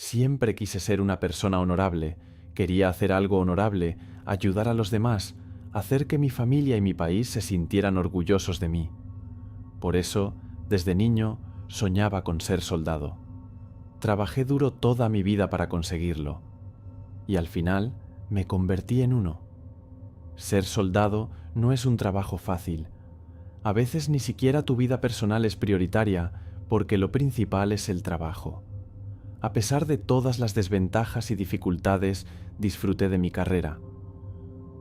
Siempre quise ser una persona honorable, quería hacer algo honorable, ayudar a los demás, hacer que mi familia y mi país se sintieran orgullosos de mí. Por eso, desde niño, soñaba con ser soldado. Trabajé duro toda mi vida para conseguirlo, y al final me convertí en uno. Ser soldado no es un trabajo fácil. A veces ni siquiera tu vida personal es prioritaria, porque lo principal es el trabajo. A pesar de todas las desventajas y dificultades, disfruté de mi carrera.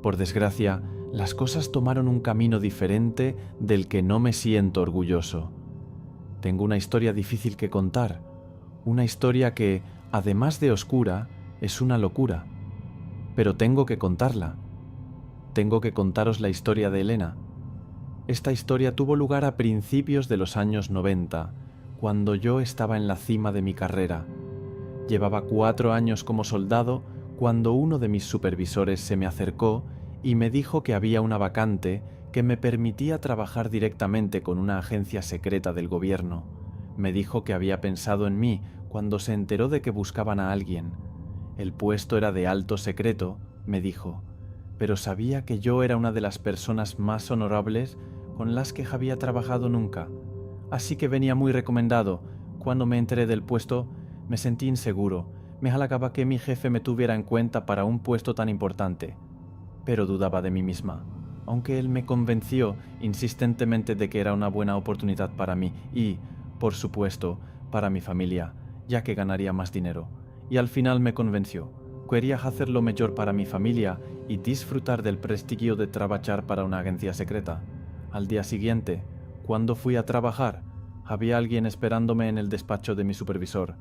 Por desgracia, las cosas tomaron un camino diferente del que no me siento orgulloso. Tengo una historia difícil que contar, una historia que, además de oscura, es una locura. Pero tengo que contarla. Tengo que contaros la historia de Elena. Esta historia tuvo lugar a principios de los años 90, cuando yo estaba en la cima de mi carrera. Llevaba 4 años como soldado cuando uno de mis supervisores se me acercó y me dijo que había una vacante que me permitía trabajar directamente con una agencia secreta del gobierno. Me dijo que había pensado en mí cuando se enteró de que buscaban a alguien. El puesto era de alto secreto, me dijo, pero sabía que yo era una de las personas más honorables con las que había trabajado nunca. Así que venía muy recomendado. Cuando me enteré del puesto, me sentí inseguro. Me halagaba que mi jefe me tuviera en cuenta para un puesto tan importante. Pero dudaba de mí misma, aunque él me convenció insistentemente de que era una buena oportunidad para mí y, por supuesto, para mi familia, ya que ganaría más dinero. Y al final me convenció. Quería hacer lo mejor para mi familia y disfrutar del prestigio de trabajar para una agencia secreta. Al día siguiente, cuando fui a trabajar, había alguien esperándome en el despacho de mi supervisor.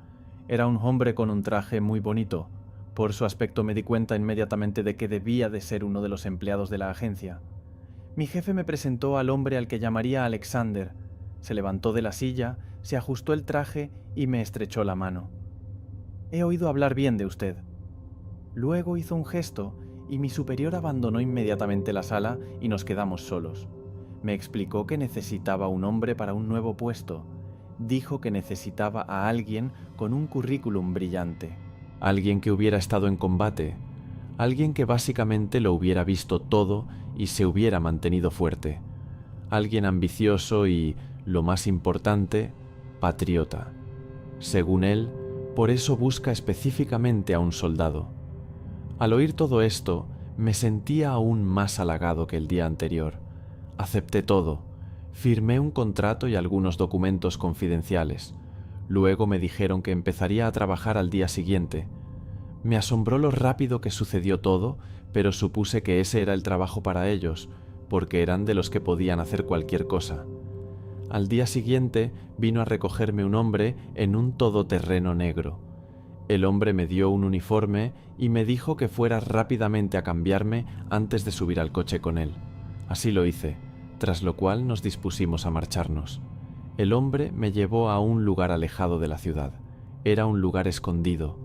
Era un hombre con un traje muy bonito. Por su aspecto me di cuenta inmediatamente de que debía de ser uno de los empleados de la agencia. Mi jefe me presentó al hombre al que llamaría Alexander. Se levantó de la silla, se ajustó el traje y me estrechó la mano. «He oído hablar bien de usted». Luego hizo un gesto y mi superior abandonó inmediatamente la sala y nos quedamos solos. Me explicó que necesitaba un hombre para un nuevo puesto. Dijo que necesitaba a alguien con un currículum brillante. Alguien que hubiera estado en combate. Alguien que básicamente lo hubiera visto todo y se hubiera mantenido fuerte. Alguien ambicioso y, lo más importante, patriota. Según él, por eso busca específicamente a un soldado. Al oír todo esto, me sentía aún más halagado que el día anterior. Acepté todo. Firmé un contrato y algunos documentos confidenciales. Luego me dijeron que empezaría a trabajar al día siguiente. Me asombró lo rápido que sucedió todo, pero supuse que ese era el trabajo para ellos, porque eran de los que podían hacer cualquier cosa. Al día siguiente vino a recogerme un hombre en un todoterreno negro. El hombre me dio un uniforme y me dijo que fuera rápidamente a cambiarme antes de subir al coche con él. Así lo hice, tras lo cual nos dispusimos a marcharnos. El hombre me llevó a un lugar alejado de la ciudad. Era un lugar escondido.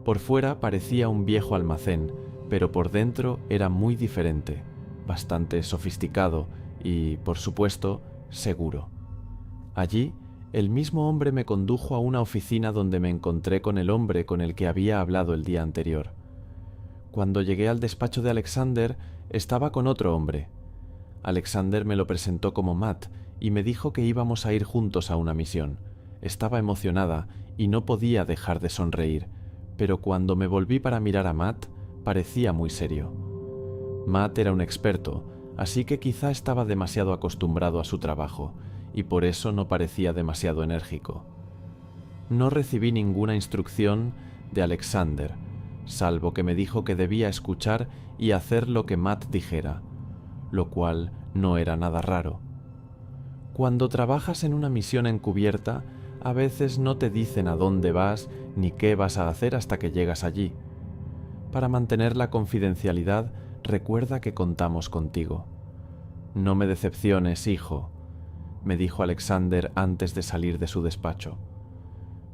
Por fuera parecía un viejo almacén, pero por dentro era muy diferente, bastante sofisticado y, por supuesto, seguro. Allí, el mismo hombre me condujo a una oficina donde me encontré con el hombre con el que había hablado el día anterior. Cuando llegué al despacho de Alexander, estaba con otro hombre. Alexander me lo presentó como Matt y me dijo que íbamos a ir juntos a una misión. Estaba emocionada y no podía dejar de sonreír, pero cuando me volví para mirar a Matt, parecía muy serio. Matt era un experto, así que quizá estaba demasiado acostumbrado a su trabajo, y por eso no parecía demasiado enérgico. No recibí ninguna instrucción de Alexander, salvo que me dijo que debía escuchar y hacer lo que Matt dijera, lo cual no era nada raro. Cuando trabajas en una misión encubierta, a veces no te dicen a dónde vas ni qué vas a hacer hasta que llegas allí. Para mantener la confidencialidad, recuerda que contamos contigo. No me decepciones, hijo, me dijo Alexander antes de salir de su despacho.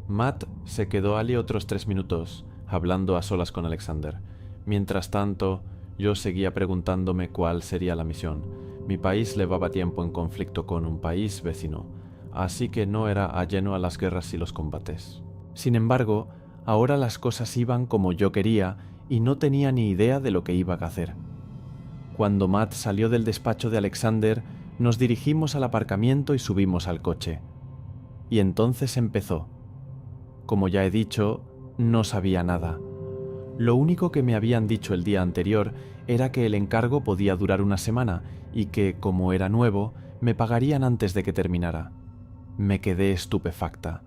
Matt se quedó allí otros 3 minutos, hablando a solas con Alexander. Mientras tanto, yo seguía preguntándome cuál sería la misión. Mi país llevaba tiempo en conflicto con un país vecino, así que no era ajeno a las guerras y los combates. Sin embargo, Ahora las cosas iban como yo quería y no tenía ni idea de lo que iba a hacer. Cuando Matt salió del despacho de Alexander, nos dirigimos al aparcamiento y subimos al coche. Y entonces empezó. Como ya he dicho, no sabía nada. Lo único que me habían dicho el día anterior era que el encargo podía durar una semana y que, como era nuevo, me pagarían antes de que terminara. Me quedé estupefacta.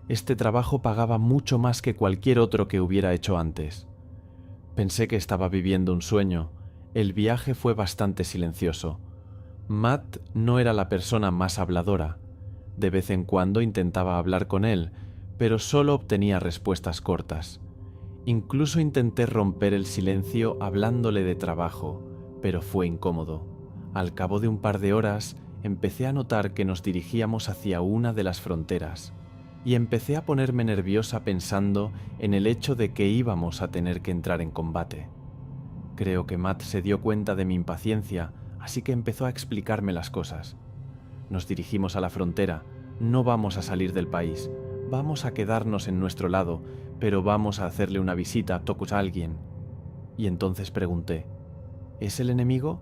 Este trabajo pagaba mucho más que cualquier otro que hubiera hecho antes. Pensé que estaba viviendo un sueño. El viaje fue bastante silencioso. Matt no era la persona más habladora. De vez en cuando intentaba hablar con él, pero solo obtenía respuestas cortas. Incluso intenté romper el silencio hablándole de trabajo, pero fue incómodo. Al cabo de un par de horas, empecé a notar que nos dirigíamos hacia una de las fronteras, y empecé a ponerme nerviosa pensando en el hecho de que íbamos a tener que entrar en combate. Creo que Matt se dio cuenta de mi impaciencia, así que empezó a explicarme las cosas. Nos dirigimos a la frontera, no vamos a salir del país, vamos a quedarnos en nuestro lado, pero vamos a hacerle una visita a alguien. Y entonces pregunté, ¿es el enemigo?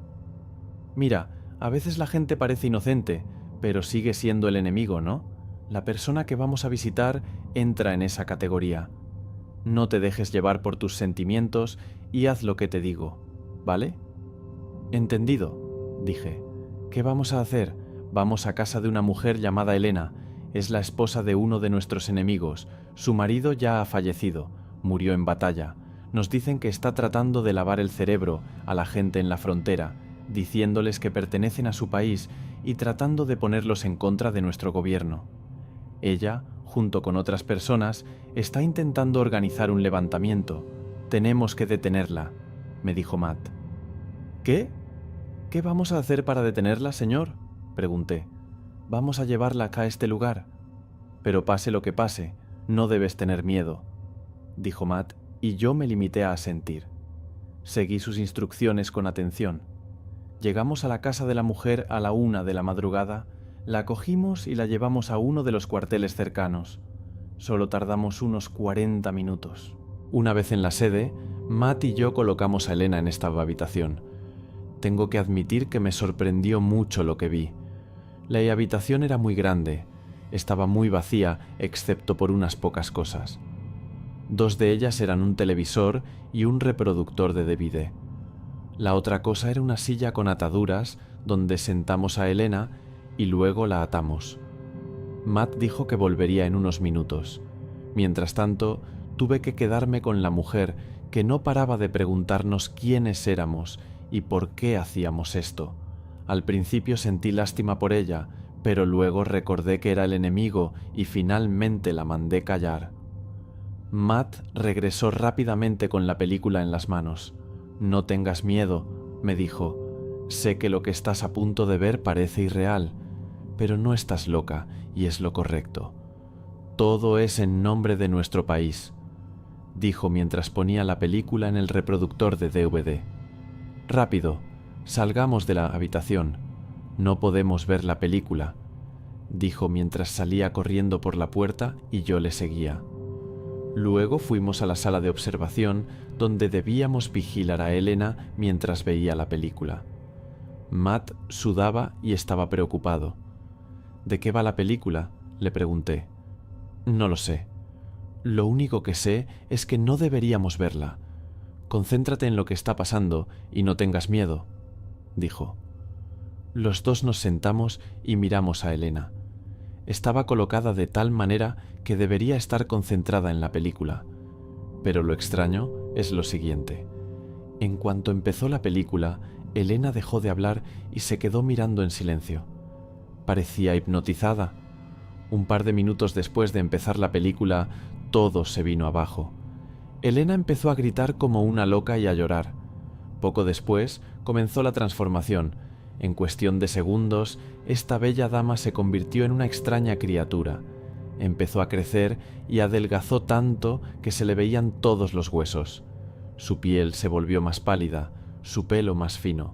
Mira, a veces la gente parece inocente, pero sigue siendo el enemigo, ¿no? La persona que vamos a visitar entra en esa categoría. No te dejes llevar por tus sentimientos y haz lo que te digo, ¿vale? Entendido, dije. ¿Qué vamos a hacer? Vamos a casa de una mujer llamada Elena. Es la esposa de uno de nuestros enemigos. Su marido ya ha fallecido, murió en batalla. Nos dicen que está tratando de lavar el cerebro a la gente en la frontera, diciéndoles que pertenecen a su país y tratando de ponerlos en contra de nuestro gobierno. Ella, junto con otras personas, está intentando organizar un levantamiento. Tenemos que detenerla, me dijo Matt. ¿Qué? ¿Qué vamos a hacer para detenerla, señor?, pregunté. Vamos a llevarla acá a este lugar. Pero pase lo que pase, no debes tener miedo, dijo Matt, y yo me limité a asentir. Seguí sus instrucciones con atención. Llegamos a la casa de la mujer a la 1 de la madrugada, la cogimos y la llevamos a uno de los cuarteles cercanos. Solo tardamos unos 40 minutos. Una vez en la sede, Matt y yo colocamos a Elena en esta habitación. Tengo que admitir que me sorprendió mucho lo que vi. La habitación era muy grande, estaba muy vacía excepto por unas pocas cosas. 2 de ellas eran un televisor y un reproductor de DVD. La otra cosa era una silla con ataduras donde sentamos a Elena y luego la atamos. Matt dijo que volvería en unos minutos. Mientras tanto, tuve que quedarme con la mujer que no paraba de preguntarnos quiénes éramos y por qué hacíamos esto. Al principio sentí lástima por ella, pero luego recordé que era el enemigo y finalmente la mandé callar. Matt regresó rápidamente con la película en las manos. No tengas miedo, me dijo. Sé que lo que estás a punto de ver parece irreal, pero no estás loca y es lo correcto. Todo es en nombre de nuestro país, dijo mientras ponía la película en el reproductor de DVD. Rápido, salgamos de la habitación. No podemos ver la película, dijo mientras salía corriendo por la puerta y yo le seguía. Luego fuimos a la sala de observación donde debíamos vigilar a Elena mientras veía la película. Matt sudaba y estaba preocupado. ¿De qué va la película?, le pregunté. No lo sé. Lo único que sé es que no deberíamos verla. Concéntrate en lo que está pasando y no tengas miedo, dijo. Los dos nos sentamos y miramos a Elena. Estaba colocada de tal manera que debería estar concentrada en la película. Pero lo extraño es lo siguiente. En cuanto empezó la película, Elena dejó de hablar y se quedó mirando en silencio. Parecía hipnotizada. Un par de minutos después de empezar la película, todo se vino abajo. Elena empezó a gritar como una loca y a llorar. Poco después comenzó la transformación. En cuestión de segundos, esta bella dama se convirtió en una extraña criatura. Empezó a crecer y adelgazó tanto que se le veían todos los huesos. Su piel se volvió más pálida, su pelo más fino,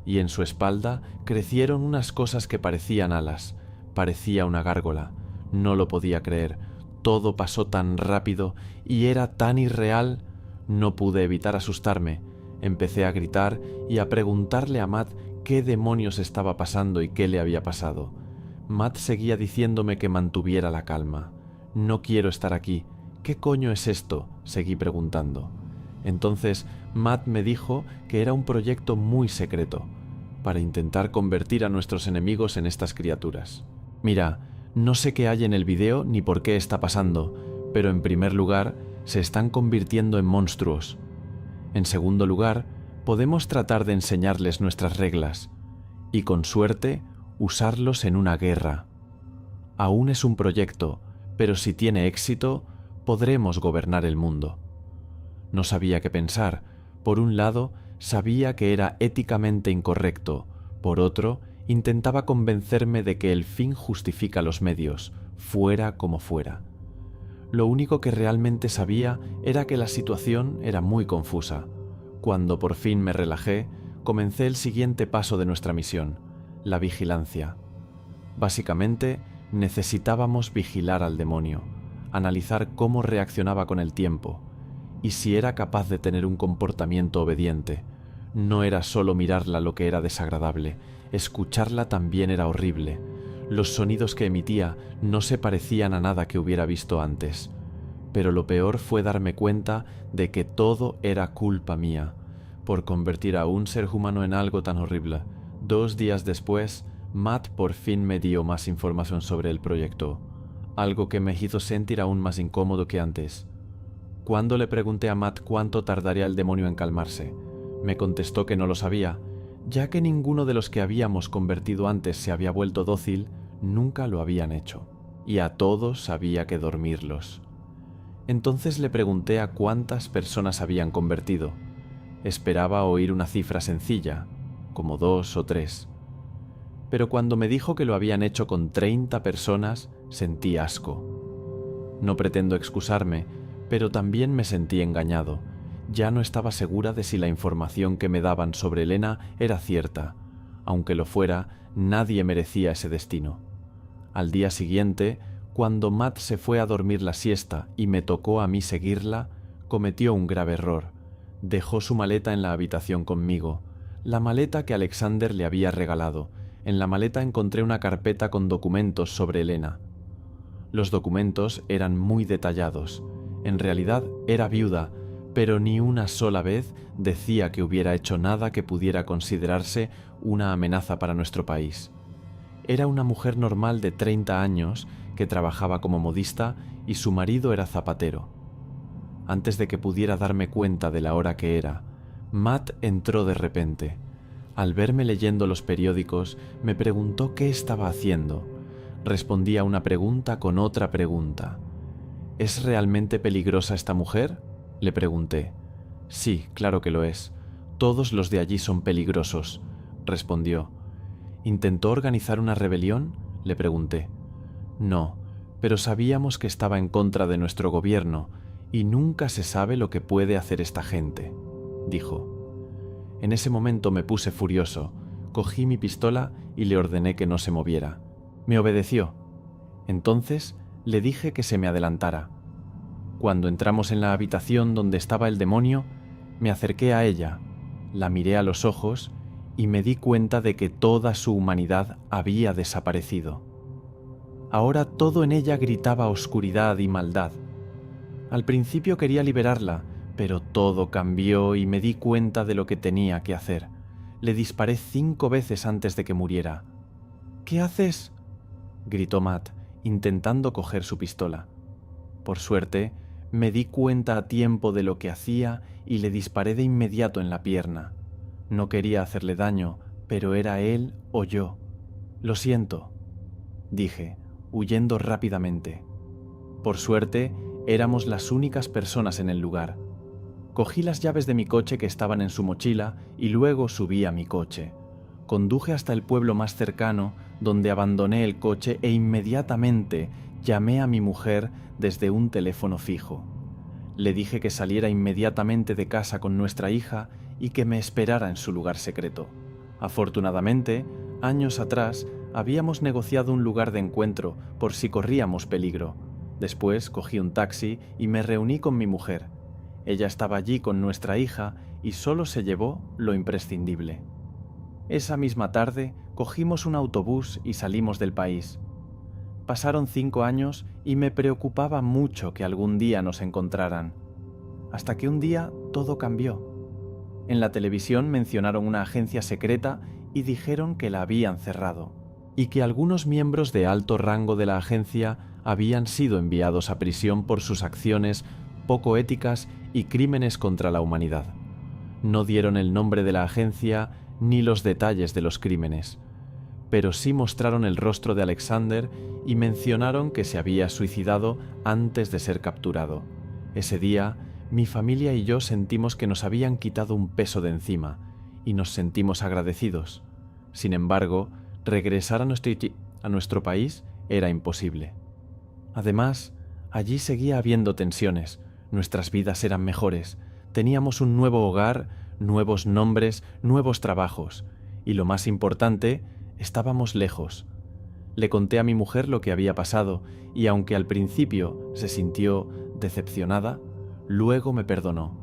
y en su espalda crecieron unas cosas que parecían alas. Parecía una gárgola. No lo podía creer. todo pasó tan rápido y era tan irreal, no pude evitar asustarme. Empecé a gritar y a preguntarle a Matt qué demonios estaba pasando y qué le había pasado. Matt seguía diciéndome que mantuviera la calma. No quiero estar aquí. ¿Qué coño es esto?, seguí preguntando. Entonces Matt me dijo que era un proyecto muy secreto, para intentar convertir a nuestros enemigos en estas criaturas. Mira, no sé qué hay en el video ni por qué está pasando, pero en primer lugar, se están convirtiendo en monstruos. En segundo lugar, podemos tratar de enseñarles nuestras reglas y, con suerte, usarlos en una guerra. Aún es un proyecto, pero si tiene éxito, podremos gobernar el mundo. No sabía qué pensar. Por un lado, sabía que era éticamente incorrecto. Por otro, intentaba convencerme de que el fin justifica los medios, fuera como fuera. Lo único que realmente sabía era que la situación era muy confusa. Cuando por fin me relajé, comencé el siguiente paso de nuestra misión, la vigilancia. Básicamente, necesitábamos vigilar al demonio, analizar cómo reaccionaba con el tiempo y si era capaz de tener un comportamiento obediente. No era solo mirarla lo que era desagradable, escucharla también era horrible. Los sonidos que emitía no se parecían a nada que hubiera visto antes. Pero lo peor fue darme cuenta de que todo era culpa mía, por convertir a un ser humano en algo tan horrible. 2 días después, Matt por fin me dio más información sobre el proyecto, algo que me hizo sentir aún más incómodo que antes. Cuando le pregunté a Matt cuánto tardaría el demonio en calmarse, me contestó que no lo sabía, ya que ninguno de los que habíamos convertido antes se había vuelto dócil, nunca lo habían hecho, y a todos había que dormirlos. Entonces le pregunté a cuántas personas habían convertido. Esperaba oír una cifra sencilla, como 2 o 3. Pero cuando me dijo que lo habían hecho con 30 personas, sentí asco. No pretendo excusarme, pero también me sentí engañado. Ya no estaba segura de si la información que me daban sobre Elena era cierta. Aunque lo fuera, nadie merecía ese destino. Al día siguiente, cuando Matt se fue a dormir la siesta y me tocó a mí seguirla, cometió un grave error. Dejó su maleta en la habitación conmigo, la maleta que Alexander le había regalado. En la maleta encontré una carpeta con documentos sobre Elena. Los documentos eran muy detallados. En realidad era viuda, pero ni una sola vez decía que hubiera hecho nada que pudiera considerarse una amenaza para nuestro país. Era una mujer normal de 30 años que trabajaba como modista y su marido era zapatero. Antes de que pudiera darme cuenta de la hora que era, Matt entró de repente. Al verme leyendo los periódicos, me preguntó qué estaba haciendo. Respondí a una pregunta con otra pregunta. ¿Es realmente peligrosa esta mujer?, le pregunté. Sí, claro que lo es. Todos los de allí son peligrosos, respondió. ¿Intentó organizar una rebelión?, le pregunté. No, pero sabíamos que estaba en contra de nuestro gobierno y nunca se sabe lo que puede hacer esta gente, dijo. En ese momento me puse furioso, cogí mi pistola y le ordené que no se moviera. Me obedeció. Entonces le dije que se me adelantara. Cuando entramos en la habitación donde estaba el demonio, me acerqué a ella, la miré a los ojos y me di cuenta de que toda su humanidad había desaparecido. Ahora todo en ella gritaba oscuridad y maldad. Al principio quería liberarla, pero todo cambió y me di cuenta de lo que tenía que hacer. Le disparé 5 veces antes de que muriera. ¿Qué haces?, gritó Matt, intentando coger su pistola. Por suerte, me di cuenta a tiempo de lo que hacía y le disparé de inmediato en la pierna. No quería hacerle daño, pero era él o yo. Lo siento, dije, huyendo rápidamente. Por suerte, éramos las únicas personas en el lugar. Cogí las llaves de mi coche que estaban en su mochila y luego subí a mi coche. Conduje hasta el pueblo más cercano, donde abandoné el coche e inmediatamente llamé a mi mujer desde un teléfono fijo. Le dije que saliera inmediatamente de casa con nuestra hija y que me esperara en su lugar secreto. Afortunadamente, años atrás, habíamos negociado un lugar de encuentro por si corríamos peligro. Después cogí un taxi y me reuní con mi mujer. Ella estaba allí con nuestra hija y solo se llevó lo imprescindible. Esa misma tarde cogimos un autobús y salimos del país. Pasaron 5 años y me preocupaba mucho que algún día nos encontraran. Hasta que un día todo cambió. En la televisión mencionaron una agencia secreta y dijeron que la habían cerrado, y que algunos miembros de alto rango de la agencia habían sido enviados a prisión por sus acciones poco éticas y crímenes contra la humanidad. No dieron el nombre de la agencia ni los detalles de los crímenes, pero sí mostraron el rostro de Alexander y mencionaron que se había suicidado antes de ser capturado. Ese día, mi familia y yo sentimos que nos habían quitado un peso de encima y nos sentimos agradecidos. Sin embargo, regresar a nuestro país era imposible. Además, allí seguía habiendo tensiones, nuestras vidas eran mejores, teníamos un nuevo hogar, nuevos nombres, nuevos trabajos, y lo más importante, estábamos lejos. Le conté a mi mujer lo que había pasado, y aunque al principio se sintió decepcionada, luego me perdonó.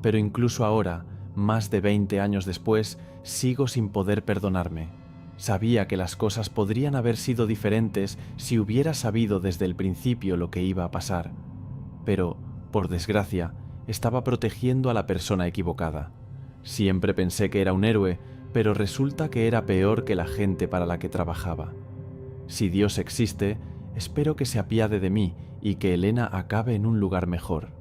Pero incluso ahora, más de 20 años después, sigo sin poder perdonarme. Sabía que las cosas podrían haber sido diferentes si hubiera sabido desde el principio lo que iba a pasar. Pero, por desgracia, estaba protegiendo a la persona equivocada. Siempre pensé que era un héroe, pero resulta que era peor que la gente para la que trabajaba. Si Dios existe, espero que se apiade de mí y que Elena acabe en un lugar mejor.